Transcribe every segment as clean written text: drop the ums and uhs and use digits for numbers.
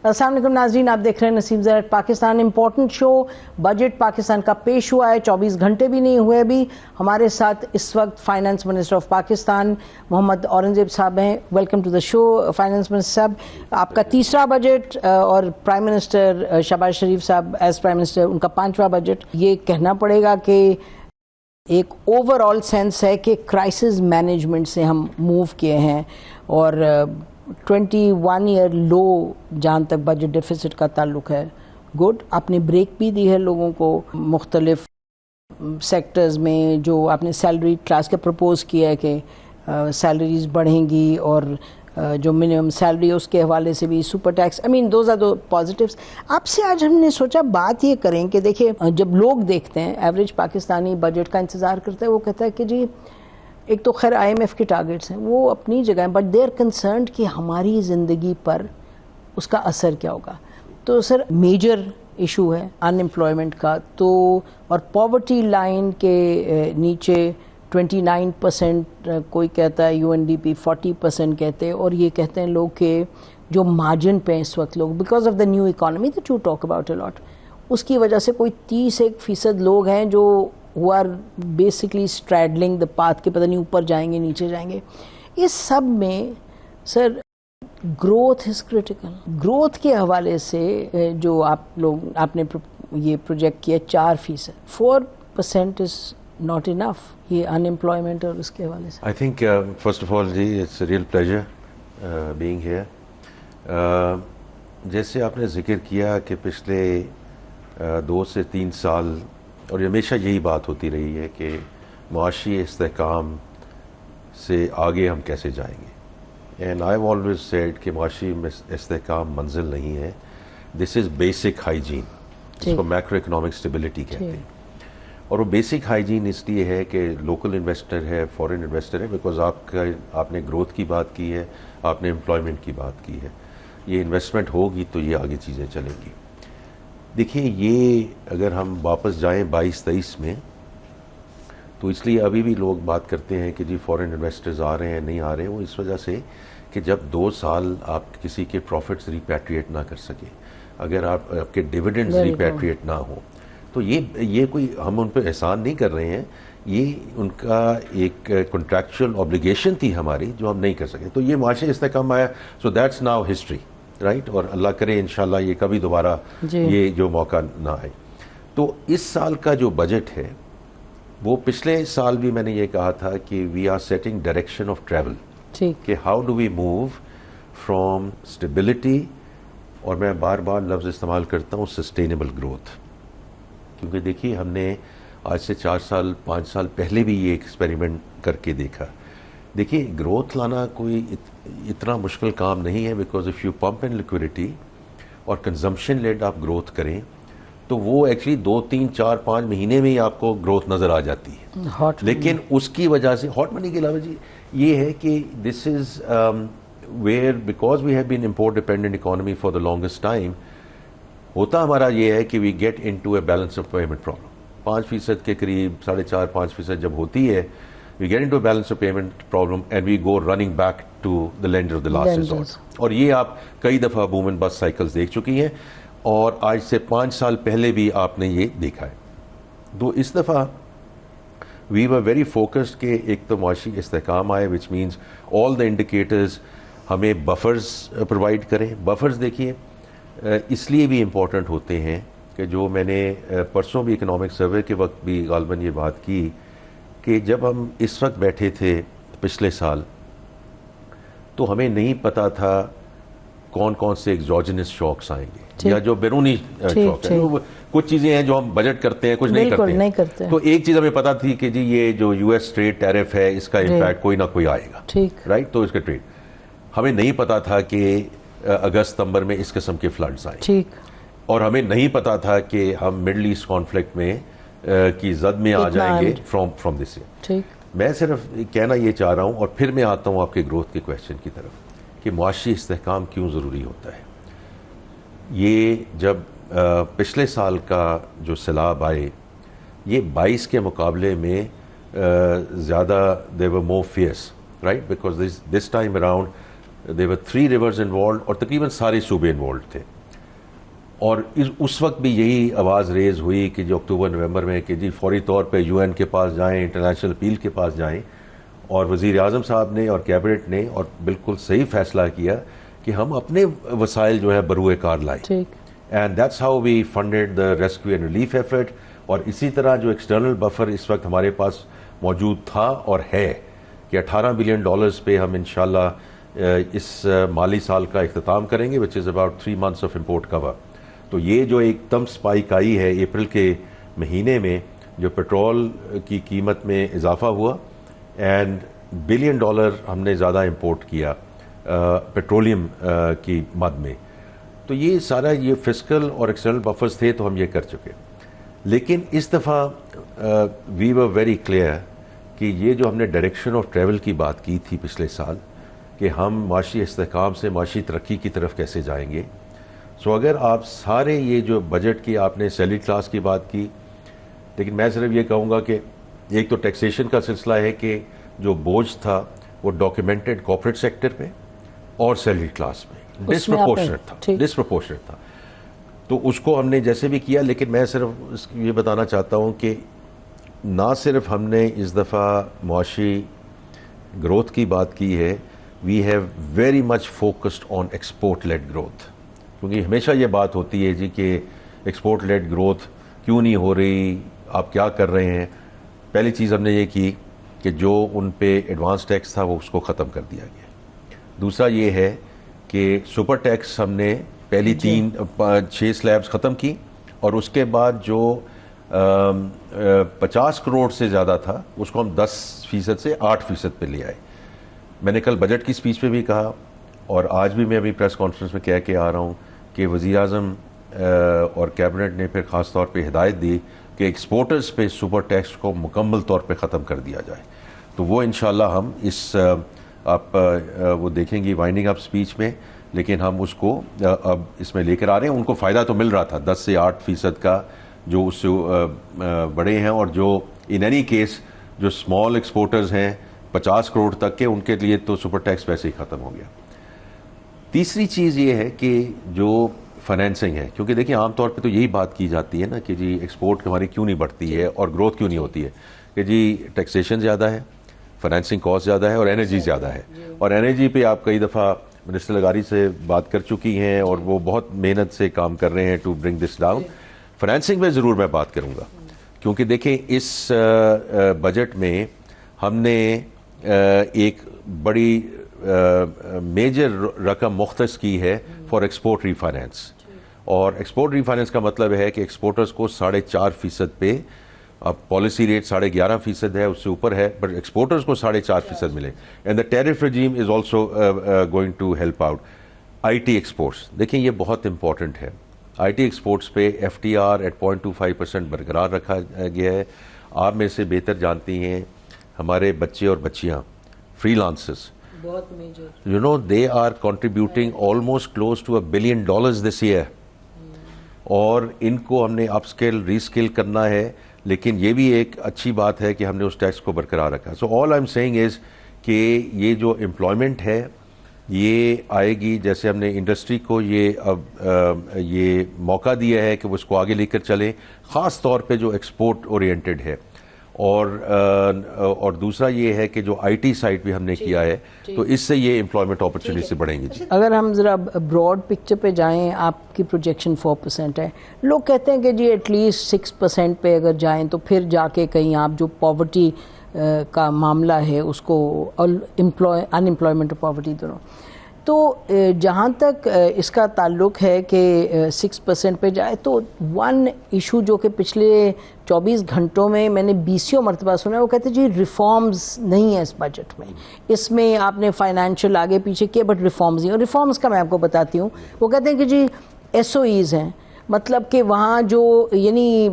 السلام علیکم ناظرین، آپ دیکھ رہے ہیں نسیم زرعت پاکستان امپورٹنٹ شو. بجٹ پاکستان کا پیش ہوا ہے، 24 گھنٹے بھی نہیں ہوئے ابھی. ہمارے ساتھ اس وقت finance minister of Pakistan Muhammad Aurangzeb sahab ہیں. Welcome to the show finance minister sahab. آپ کا تیسرا بجٹ اور پرائم منسٹر شہباز شریف صاحب ایز پرائم منسٹر ان کا 5واں بجٹ. یہ کہنا پڑے گا کہ ایک اوور آل سینس ہے کہ کرائسس مینجمنٹ سے ہم موو کیے ہیں اور 21 ایئر لو جہاں تک بجٹ ڈیفیسٹ کا تعلق ہے. گڈ، آپ نے بریک بھی دی ہے لوگوں کو مختلف سیکٹرز میں. جو آپ نے سیلری کلاس کا پرپوز کیا ہے کہ سیلریز بڑھیں گی اور جو منیمم سیلری ہے اس کے حوالے سے بھی super tax, those are two positives. آپ سے آج ہم نے سوچا بات یہ کریں کہ دیکھیں جب لوگ دیکھتے ہیں ایوریج پاکستانی بجٹ کا انتظار کرتا ہے، وہ کہتا ہے کہ جی ایک تو خیر آئی ایم ایف کے ٹارگٹس ہیں وہ اپنی جگہ ہیں، بٹ دے آر کنسرنڈ کہ ہماری زندگی پر اس کا اثر کیا ہوگا. تو سر میجر ایشو ہے ان امپلائمنٹ کا، تو اور پاورٹی لائن کے نیچے 29%، کوئی کہتا ہے UNDP 40% کہتے ہیں، اور یہ کہتے ہیں لوگ کہ جو مارجن پہ اس وقت لوگ because of the new economy that you talk about a lot, اس کی وجہ سے کوئی 31% لوگ ہیں جو who are basically straddling the path کہ پتہ نہیں اوپر جائیں گے نیچے جائیں گے. اس سب میں سر گروتھ از کریٹیکل. گروتھ کے حوالے سے جو آپ نے یہ پروجیکٹ کیا 4%، 4% از ناٹ انف. یہ ان امپلائمنٹ اور اس کے حوالے سے I think first of all G it's a real pleasure being here. جیسے آپ نے ذکر کیا کہ پچھلے 2 سے 3 سال اور ہمیشہ یہی بات ہوتی رہی ہے کہ معاشی استحکام سے آگے ہم کیسے جائیں گے. And I have always said کہ معاشی استحکام منزل نہیں ہے، دس از بیسک ہائیجین، جس کو میکرو اکنامک اسٹیبلٹی کہتے ہیں. اور وہ بیسک ہائیجین اس لیے ہے کہ لوکل انویسٹر ہے، فورن انویسٹر ہے، بیکاز آپ نے گروتھ کی بات کی ہے، آپ نے امپلائمنٹ کی بات کی ہے. یہ انویسٹمنٹ ہوگی تو یہ آگے چیزیں چلیں گی. دیکھیے یہ اگر ہم واپس جائیں 22-23 میں، تو اس لیے ابھی بھی لوگ بات کرتے ہیں کہ جی فورن انویسٹرز آ رہے ہیں نہیں آ رہے ہیں. وہ اس وجہ سے کہ جب 2 سال آپ کسی کے پروفٹس ریپیٹریٹ نہ کر سکیں، اگر آپ کے ڈیویڈنڈز ریپیٹریٹ نہ ہوں، تو یہ کوئی ہم ان پہ احسان نہیں کر رہے ہیں، یہ ان کا ایک کنٹریکچوئل اوبلیگیشن تھی ہماری جو ہم نہیں کر سکے. تو یہ معاشی استحکام آیا. So that's now history right. اور اللہ کرے انشاءاللہ یہ کبھی دوبارہ یہ جو موقع نہ آئے. تو اس سال کا جو بجٹ ہے وہ پچھلے سال بھی میں نے یہ کہا تھا کہ we are setting direction of travel, کہ how do we move from stability, اور میں بار بار لفظ استعمال کرتا ہوں سسٹینیبل گروتھ. کیونکہ دیکھیے ہم نے آج سے 4 سال 5 سال پہلے بھی یہ ایکسپیریمنٹ کر کے دیکھا. دیکھیے گروتھ لانا کوئی اتنا مشکل کام نہیں ہے، because if you pump in liquidity اور کنزمپشن لیڈ آپ گروتھ کریں تو وہ ایکچولی 2 3 4 5 مہینے میں ہی آپ کو گروتھ نظر آ جاتی ہے. لیکن اس کی وجہ سے ہاٹ منی کے علاوہ جی یہ ہے کہ this is where because we have been import dependent economy for the longest time, ہوتا ہمارا یہ ہے کہ we get into a balance of payment problem. 5% کے قریب 4.5-5% جب ہوتی ہے we get into a balance of payment problem and we go running back to the lender of the last resort. اور یہ آپ کئی دفعہ بوم اینڈ بسٹ سائیکلز دیکھ چکی ہیں، اور آج سے 5 سال پہلے بھی آپ نے یہ دیکھا ہے. تو اس دفعہ we were very focused کہ ایک تو معاشی استحکام آئے which means all the indicators ہمیں بفرز پرووائڈ کریں. بفرز دیکھیے اس لیے بھی امپورٹنٹ ہوتے ہیں کہ جو میں نے پرسوں بھی اکنامک سروے کے وقت بھی غالباً یہ بات کی کہ جب ہم اس وقت بیٹھے تھے پچھلے سال تو ہمیں نہیں پتا تھا کون کون سے ایگزوجنس شاکس آئیں گے یا جو بیرونی شاک ہیں. کچھ چیزیں ہیں جو ہم بجٹ کرتے ہیں، کچھ نہیں کرتے ہیں. تو ایک چیز ہمیں پتا تھی کہ جی یہ جو US ٹریڈ ٹیرف ہے اس کا امپیکٹ کوئی نہ کوئی آئے گا، رائٹ. تو اس کا ٹریڈ ہمیں نہیں پتا تھا کہ اگست ستمبر میں اس قسم کے فلڈز آئیں، اور ہمیں نہیں پتا تھا کہ ہم مڈل ایسٹ کانفلکٹ میں کی زد میں آ جائیں گے فرام دس ایئر. میں صرف کہنا یہ چاہ رہا ہوں، اور پھر میں آتا ہوں آپ کے گروتھ کے کویشچن کی طرف، کہ معاشی استحکام کیوں ضروری ہوتا ہے. یہ جب پچھلے سال کا جو سیلاب آئے یہ 22 کے مقابلے میں زیادہ they were more fierce, right? Because this time around there were 3 rivers involved اور تقریباً سارے صوبے انوالوڈ تھے. اور اس وقت بھی یہی آواز ریز ہوئی کہ جو اکتوبر نومبر میں کہ جی فوری طور پہ UN کے پاس جائیں, انٹرنیشنل اپیل کے پاس جائیں, اور وزیر اعظم صاحب نے اور کیبنٹ نے اور بالکل صحیح فیصلہ کیا کہ ہم اپنے وسائل جو ہے بروئے کار لائیں, and that's how we funded the rescue and relief effort. اور اسی طرح جو ایکسٹرنل بفر اس وقت ہمارے پاس موجود تھا اور ہے کہ $18 بلین پہ ہم انشاءاللہ اس مالی سال کا اختتام کریں گے, which is about 3 months of import cover. تو یہ جو ایک دم سپائک آئی ہے اپریل کے مہینے میں, جو پیٹرول کی قیمت میں اضافہ ہوا, اینڈ $1 بلین ہم نے زیادہ امپورٹ کیا پیٹرولیم کی مد میں. تو یہ سارا یہ فسکل اور ایکسٹرنل بفرز تھے تو ہم یہ کر چکے. لیکن اس دفعہ وی ور ویری کلیئر کہ یہ جو ہم نے ڈائریکشن آف ٹریول کی بات کی تھی پچھلے سال کہ ہم معاشی استحکام سے معاشی ترقی کی طرف کیسے جائیں گے. سو اگر آپ سارے یہ جو بجٹ کی آپ نے سیلری کلاس کی بات کی, لیکن میں صرف یہ کہوں گا کہ ایک تو ٹیکسیشن کا سلسلہ ہے کہ جو بوجھ تھا وہ ڈاکیومنٹڈ کارپوریٹ سیکٹر پہ اور سیلری کلاس میں ڈسپروپورشنٹ تھا. تو اس کو ہم نے جیسے بھی کیا, لیکن میں صرف یہ بتانا چاہتا ہوں کہ نہ صرف ہم نے اس دفعہ معاشی گروتھ کی بات کی ہے, we have very much focused on export led growth. کیونکہ ہمیشہ یہ بات ہوتی ہے جی کہ ایکسپورٹ لیڈ گروتھ کیوں نہیں ہو رہی, آپ کیا کر رہے ہیں. پہلی چیز ہم نے یہ کی کہ جو ان پہ ایڈوانس ٹیکس تھا وہ اس کو ختم کر دیا گیا. دوسرا یہ ہے کہ سپر ٹیکس ہم نے پہلی 6 سلیبز ختم کی, اور اس کے بعد جو 50 کروڑ سے زیادہ تھا اس کو ہم 10% سے 8% پہ لے آئے. میں نے کل بجٹ کی سپیچ پہ بھی کہا, اور آج بھی میں ابھی پریس کانفرنس میں کہہ کے آ رہا ہوں کہ وزیر اعظم اور کیبنٹ نے پھر خاص طور پہ ہدایت دی کہ ایکسپورٹرز پہ سپر ٹیکس کو مکمل طور پہ ختم کر دیا جائے. تو وہ انشاءاللہ ہم آپ وہ دیکھیں گی وائنڈنگ اپ سپیچ میں, لیکن ہم اس کو اب اس میں لے کر آ رہے ہیں. ان کو فائدہ تو مل رہا تھا 10 سے 8% کا جو اس سے بڑے ہیں, اور جو ان اینی کیس جو اسمال ایکسپورٹرز ہیں 50 کروڑ تک کے, ان کے لیے تو سپر ٹیکس ویسے ہی ختم ہو گیا. تیسری چیز یہ ہے کہ جو فائنینسنگ ہے, کیونکہ دیکھیں عام طور پہ تو یہی بات کی جاتی ہے نا کہ جی ایکسپورٹ ہماری کیوں نہیں بڑھتی ہے اور گروتھ کیوں نہیں ہوتی ہے, کہ جی ٹیکسیشن زیادہ ہے, فائنینسنگ کاسٹ زیادہ ہے, اور انرجی زیادہ ہے. اور انرجی پہ آپ کئی دفعہ منسٹر لغاری سے بات کر چکی ہیں, اور وہ بہت محنت سے کام کر رہے ہیں to bring this down. Financing میں ضرور میں بات کروں گا, کیونکہ دیکھیں اس بجٹ میں ہم نے ایک بڑی میجر رقم مختص کی ہے فار ایکسپورٹ ری فائنینس. اور ایکسپورٹ ری فائنینس کا مطلب ہے کہ ایکسپورٹرز کو 4.5% پہ, اب پالیسی ریٹ 11.5% ہے, اس سے اوپر ہے, بٹ ایکسپورٹرز کو 4.5% ملے. And the tariff regime is also going to help out. IT exports دیکھیں یہ بہت امپورٹنٹ ہے. IT ایکسپورٹس پہ FTR ایٹ 0.25% برقرار رکھا گیا ہے. آپ میں سے بہتر جانتی ہیں ہمارے بچے اور بچیاں free lancers, you know they are contributing almost close to $1 billion this year. اور ان کو ہم نے اپ اسکل ری اسکل کرنا ہے, لیکن یہ بھی ایک اچھی بات ہے کہ ہم نے اس ٹیکس کو برقرار رکھا. سو آل آئی ایم سیئنگ از کہ یہ جو امپلائمنٹ ہے یہ آئے گی, جیسے ہم نے انڈسٹری کو یہ موقع دیا ہے کہ وہ اس کو آگے لے کر چلیں, خاص طور پہ جو ایکسپورٹ اورینٹڈ ہے. اور دوسرا یہ ہے کہ جو IT سائٹ بھی ہم نے کیا ہے, تو اس سے یہ امپلائمنٹ اپرچونیٹی بڑھیں گی. اگر ہم ذرا براڈ پکچر پہ جائیں, آپ کی پروجیکشن 4% ہے, لوگ کہتے ہیں کہ جی ایٹ لیسٹ 6% پہ اگر جائیں تو پھر جا کے کہیں آپ جو پاورٹی کا معاملہ ہے اس کو ان امپلائمنٹ اور پاورٹی دونوں, تو جہاں تک اس کا تعلق ہے کہ 6% پہ جائے, تو ون ایشو جو کہ پچھلے 24 گھنٹوں میں میں نے 20 مرتبہ سنا ہے, وہ کہتے ہیں جی ریفارمز نہیں ہیں اس بجٹ میں. اس میں آپ نے فائنینشیل آگے پیچھے کیے بٹ ریفارمز نہیں. اور ریفارمز کا میں آپ کو بتاتی ہوں, وہ کہتے ہیں کہ جی SOEs ہیں, مطلب کہ وہاں جو یعنی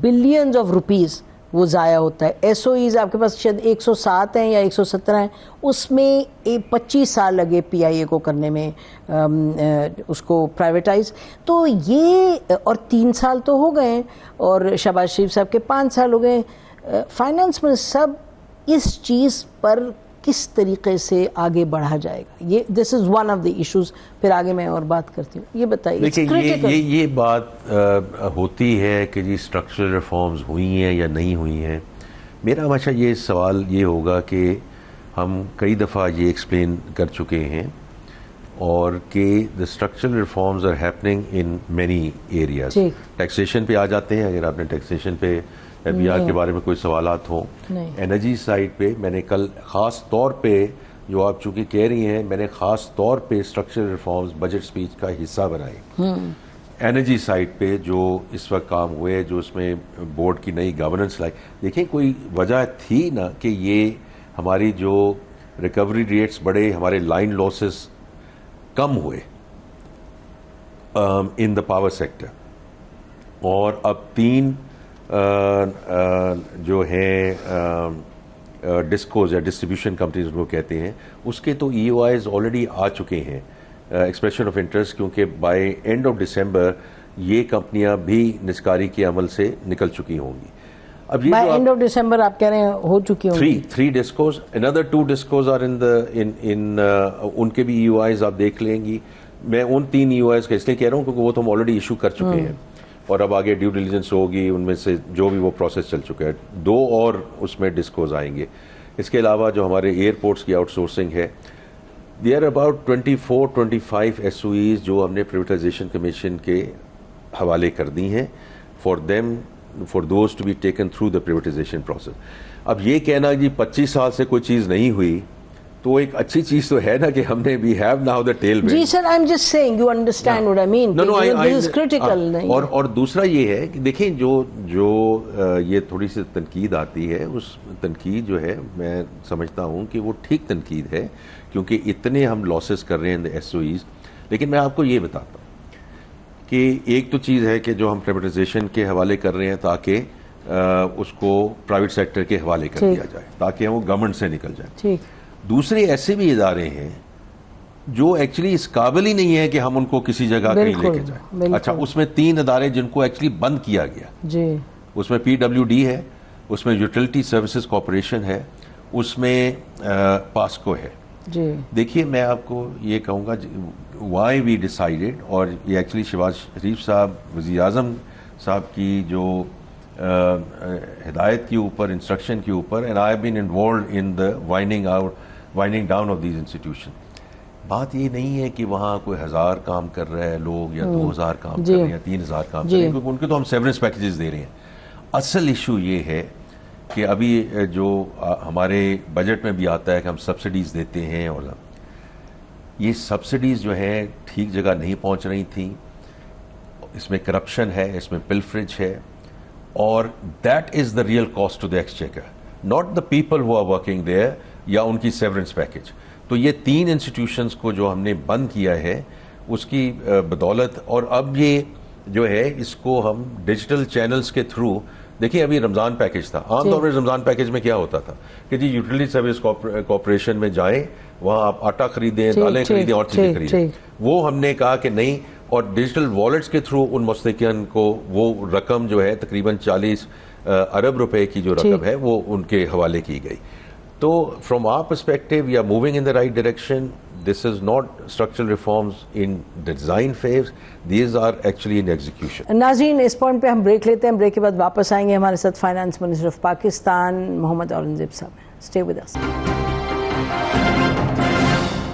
بلینز آف روپیز وہ ضائع ہوتا ہے. SOEs آپ کے پاس شاید 107 ہیں یا 117 ہیں, اس میں 25 سال لگے PIA کو کرنے میں, اس کو پرائیویٹائز. تو یہ اور 3 سال تو ہو گئے ہیں, اور شہباز شریف صاحب کے 5 سال ہو گئے. فائنانس میں سب اس چیز پر کس طریقے سے آگے بڑھا جائے گا؟ یہ this is one of the issues. پھر آگے میں اور بات کرتی ہوں. یہ بتائیے. دیکھیے یہ بات ہوتی ہے کہ جی اسٹرکچرل ریفارمز ہوئی ہیں یا نہیں ہوئی ہیں. میرا ہمیشہ یہ سوال یہ ہوگا کہ ہم کئی دفعہ یہ ایکسپلین کر چکے ہیں اور کہ the structural reforms are happening in many areas. Taxation پہ آ جاتے ہیں. اگر آپ نے ٹیکسیشن پہ FBR کے بارے میں کوئی سوالات ہوں. انرجی سائڈ پہ میں نے کل خاص طور پہ جو آپ چونکہ کہہ رہی ہیں میں نے خاص طور پہ اسٹرکچرل ریفارمز بجٹ سپیچ کا حصہ بنائے. انرجی سائڈ پہ جو اس وقت کام ہوئے جو اس میں بورڈ کی نئی گورننس لائی. دیکھیں کوئی وجہ تھی نا کہ یہ ہماری جو ریکوری ریٹس بڑھے, ہمارے لائن لاسز کم ہوئے ان دا پاور سیکٹر, اور اب 3 جو ہیں ڈسکوز یا ڈسٹریبیوشن کمپنیز ان کو کہتے ہیں, اس کے تو EOIs آلریڈی آ چکے ہیں, ایکسپریشن آف انٹرسٹ, کیونکہ بائی اینڈ آف ڈسمبر یہ کمپنیاں بھی نجکاری کے عمل سے نکل چکی ہوں گی. اب یہ اینڈ آف ڈسمبر آپ کہہ رہے ہیں ہو چکی ہوں گی. 3 DISCOs, another 2 DISCOs are in ان کے بھی EOIs آپ دیکھ لیں گی. میں ان 3 EOIs کا اس لیے کہہ رہا ہوں کیونکہ وہ تو ہم آلریڈی ایشو کر چکے ہیں اور اب آگے ڈیو ڈیلیجنس ہوگی, ان میں سے جو بھی وہ پروسیس چل چکا ہے. 2 اور اس میں ڈسکوز آئیں گے. اس کے علاوہ جو ہمارے ایئرپورٹس کی آؤٹ سورسنگ ہے, دے آر اباؤٹ 24-25 SOEs جو ہم نے پرائیویٹائزیشن کمیشن کے حوالے کر دی ہیں for those to be taken through the privatization process. اب یہ کہنا جی 25 سال سے کوئی چیز نہیں ہوئی تو ایک اچھی چیز تو ہے نا کہ ہم نے we have now the tailwind. G sir, I'm just saying you understand what I mean. This is critical. اور دوسرا یہ ہے کہ دیکھیں جو یہ تھوڑی سی تنقید آتی ہے, اس تنقید جو ہے میں سمجھتا ہوں کہ وہ ٹھیک تنقید ہے کیونکہ اتنے ہم لاسز کر رہے ہیں SOEs. لیکن میں آپ کو یہ بتاتا ہوں کہ ایک تو چیز ہے کہ جو ہم پرائیویٹائزیشن کے حوالے کر رہے ہیں تاکہ اس کو پرائیویٹ سیکٹر کے حوالے کر دیا جائے تاکہ وہ گورنمنٹ سے نکل جائے. دوسرے ایسے بھی ادارے ہیں جو ایکچولی اس قابل ہی نہیں ہے کہ ہم ان کو کسی جگہ کہیں لے کے جائیں. اچھا, اس میں 3 ادارے جن کو ایکچولی بند کیا گیا, اس میں PWD ہے, اس میں یوٹیلٹی سروسز کارپوریشن ہے, اس میں پاسکو ہے. دیکھیے میں آپ کو یہ کہوں گا وائی وی ڈیسائیڈڈ, اور یہ ایکچولی شہباز شریف صاحب وزیر اعظم صاحب کی جو ہدایت کے اوپر, انسٹرکشن کے اوپر, and I have been involved in the winding down of these institution. بات یہ نہیں ہے کہ وہاں کوئی 1000 کام کر رہے ہیں لوگ یا 2000 کام کر رہے ہیں یا 3000 کام کر رہے ہیں, کیونکہ ان کے تو ہم سیورنس پیکیجز دے رہے ہیں. اصل ایشو یہ ہے کہ ابھی جو ہمارے بجٹ میں بھی آتا ہے کہ ہم سبسڈیز دیتے ہیں, اور یہ سبسڈیز جو ہیں ٹھیک جگہ نہیں پہنچ رہی تھیں. اس میں کرپشن ہے, اس میں پلفریج ہے, اور that is the real cost to the exchequer, not the people who are working there یا ان کی سیورنس پیکیج. تو یہ 3 انسٹیٹیوشنز کو جو ہم نے بند کیا ہے اس کی بدولت, اور اب یہ جو ہے اس کو ہم ڈیجیٹل چینلز کے تھرو, دیکھیں ابھی رمضان پیکیج تھا, عام طور پر رمضان پیکیج میں کیا ہوتا تھا کہ جی یوٹیلٹی سروس کارپوریشن میں جائیں, وہاں آپ آٹا خریدیں, دالیں خریدیں اور چیزیں خریدیں. وہ ہم نے کہا کہ نہیں, اور ڈیجیٹل والیٹس کے تھرو ان مستحقین کو وہ رقم جو ہے تقریباً 40 ارب روپے کی جو رقم ہے وہ ان کے حوالے کی گئی. تو from our perspective we are moving in the right direction. This is not structural reforms in the design phase. These are actually in execution. ناظرین, اس پوائنٹ پہ ہم بریک لیتے ہیں. بریک کے بعد واپس آئیں گے. ہمارے ساتھ finance minister of Pakistan Muhammad Aurangzeb sahab ہیں. Stay with us.